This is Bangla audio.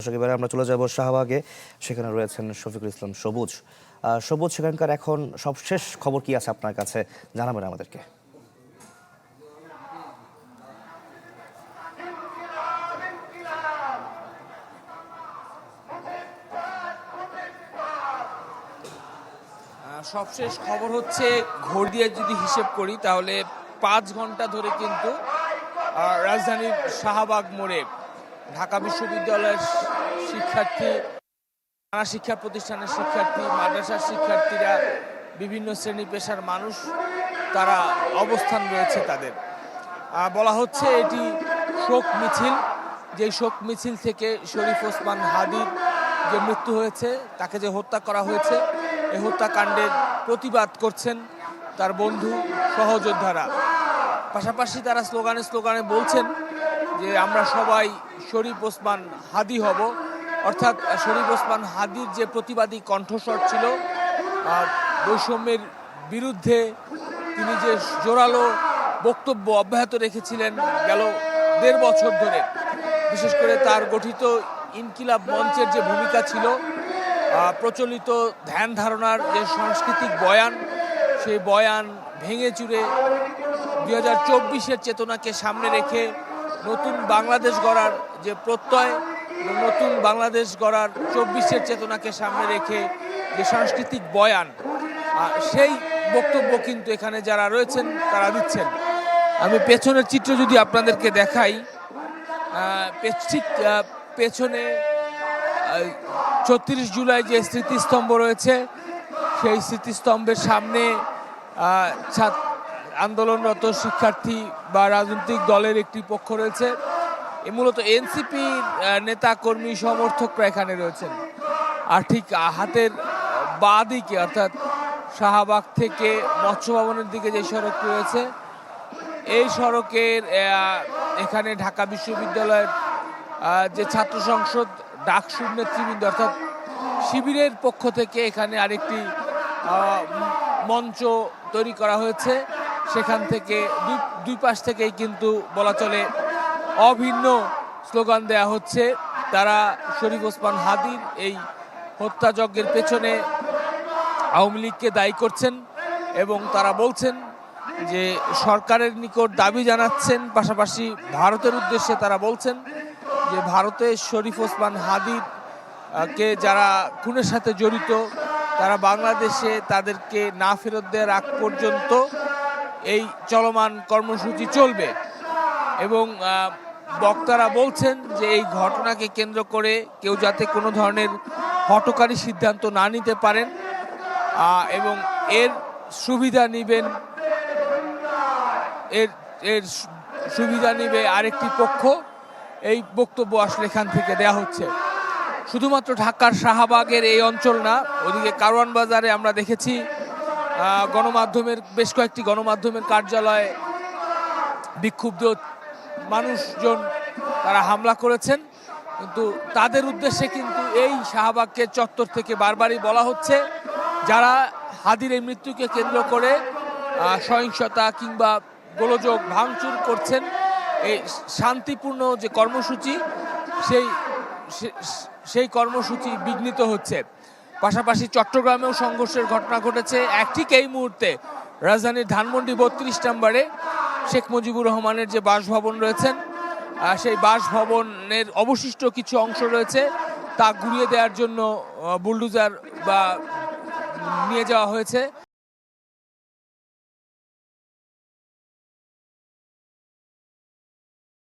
দর্শক, এবারে আমরা চলে যাব শাহবাগে। সেখানে রয়েছেন শফিকুল ইসলাম সবুজ। সবুজ, সেখানকার এখন সবশেষ খবর কি আছে আপনার কাছে, জানাবেন আমাদেরকে। সবশেষ খবর হচ্ছে, ঘড়ি দিয়ে যদি হিসেব করি তাহলে 5 ঘন্টা ধরে কিন্তু রাজধানীর শাহবাগ মোড়ে ঢাকা বিশ্ববিদ্যালয়ের শিক্ষার্থী, নানা শিক্ষা প্রতিষ্ঠানের শিক্ষার্থী, মাদ্রাসার শিক্ষার্থীরা, বিভিন্ন শ্রেণী পেশার মানুষ তারা অবস্থান রয়েছে তাদের। বলা হচ্ছে এটি শোক মিছিল, যে শোক মিছিল থেকে শরীফ ওসমান হাদির যে মৃত্যু হয়েছে, তাকে যে হত্যা করা হয়েছে, এই হত্যাকাণ্ডের প্রতিবাদ করছেন তার বন্ধু সহযোদ্ধারা। পাশাপাশি তারা স্লোগানে বলছেন যে আমরা সবাই শরীফ ওসমান হাদি হব। অর্থাৎ শরীফ ওসমান হাদির যে প্রতিবাদী কণ্ঠস্বর ছিল, বৈষম্যের বিরুদ্ধে তিনি যে জোরালো বক্তব্য অব্যাহত রেখেছিলেন গেল 1.5 বছর ধরে, বিশেষ করে তার গঠিত ইনকিলাব মঞ্চের যে ভূমিকা ছিল, প্রচলিত ধ্যান ধারণার যে সাংস্কৃতিক বয়ান, সেই বয়ান ভেঙে চুরে 2024-এর চেতনাকে সামনে রেখে নতুন বাংলাদেশ গড়ার যে প্রত্যয়, নতুন বাংলাদেশ গড়ার 24-এর চেতনাকে সামনে রেখে যে সাংস্কৃতিক বয়ান, সেই বক্তব্য কিন্তু এখানে যারা রয়েছেন তারা দিচ্ছেন। আমি পেছনের চিত্র যদি আপনাদেরকে দেখাই, ঠিক পেছনে 36 জুলাই যে স্মৃতিস্তম্ভ রয়েছে, সেই স্মৃতিস্তম্ভের সামনে আন্দোলনরত শিক্ষার্থী বা রাজনৈতিক দলের একটি পক্ষ রয়েছে। মূলত এনসিপির নেতা কর্মী সমর্থকরা এখানে রয়েছেন। আর ঠিক হাতের বাঁ দিকে, অর্থাৎ শাহবাগ থেকে মৎস্য ভবনের দিকে যে সড়ক রয়েছে, এই সড়কের এখানে ঢাকা বিশ্ববিদ্যালয়ের যে ছাত্র সংসদ ডাকসুর নেতৃবৃন্দ, অর্থাৎ শিবিরের পক্ষ থেকে এখানে আরেকটি মঞ্চ তৈরি করা হয়েছে। সেখান থেকে দুই পাশ থেকেই কিন্তু বলা চলে অভিন্ন স্লোগান দেয়া হচ্ছে। তারা শরীফ ওসমান হাদির এই হত্যাযজ্ঞের পেছনে আওয়ামী লীগকে দায়ী করছেন এবং তারা বলছেন যে সরকারের নিকট দাবি জানাচ্ছেন। পাশাপাশি ভারতের উদ্দেশ্যে তারা বলছেন যে ভারতে শরীফ ওসমান হাদির কে যারা খুনের সাথে জড়িত, তারা বাংলাদেশে তাদেরকে না ফেরত দেওয়ার আগ পর্যন্ত এই চলমান কর্মসূচি চলবে। এবং বক্তারা বলছেন যে এই ঘটনাকে কেন্দ্র করে কেউ যাতে কোনো ধরনের হঠকারী সিদ্ধান্ত না নিতে পারেন এবং এর সুবিধা নিবে আরেকটি পক্ষ, এই বক্তব্য আসলে এখান থেকে দেয়া হচ্ছে। শুধুমাত্র ঢাকার শাহবাগের এই অঞ্চল না, ওদিকে কারওয়ান বাজারে আমরা দেখেছি গণমাধ্যমের বেশ কয়েকটি গণমাধ্যমের কার্যালয়ে বিক্ষুব্ধ মানুষজন তারা হামলা করেছেন। কিন্তু তাদের উদ্দেশ্যে কিন্তু এই শাহবাগকে চত্বর থেকে বারবারই বলা হচ্ছে, যারা হাদির এই মৃত্যুকে কেন্দ্র করে সহিংসতা কিংবা গোলযোগ ভাঙচুর করছেন, এই শান্তিপূর্ণ যে কর্মসূচি, সেই কর্মসূচি বিঘ্নিত হচ্ছে। পাশাপাশি চট্টগ্রামেও সংঘর্ষের ঘটনা ঘটেছে। ঠিক এই মুহূর্তে রাজধানীর ধানমন্ডি 32 নম্বরে শেখ মুজিবুর রহমানের যে বাসভবন রয়েছেন, সেই বাসভবনের অবশিষ্ট কিছু অংশ রয়েছে, তা ঘুরিয়ে দেওয়ার জন্য বুলডোজার নিয়ে যাওয়া হয়েছে।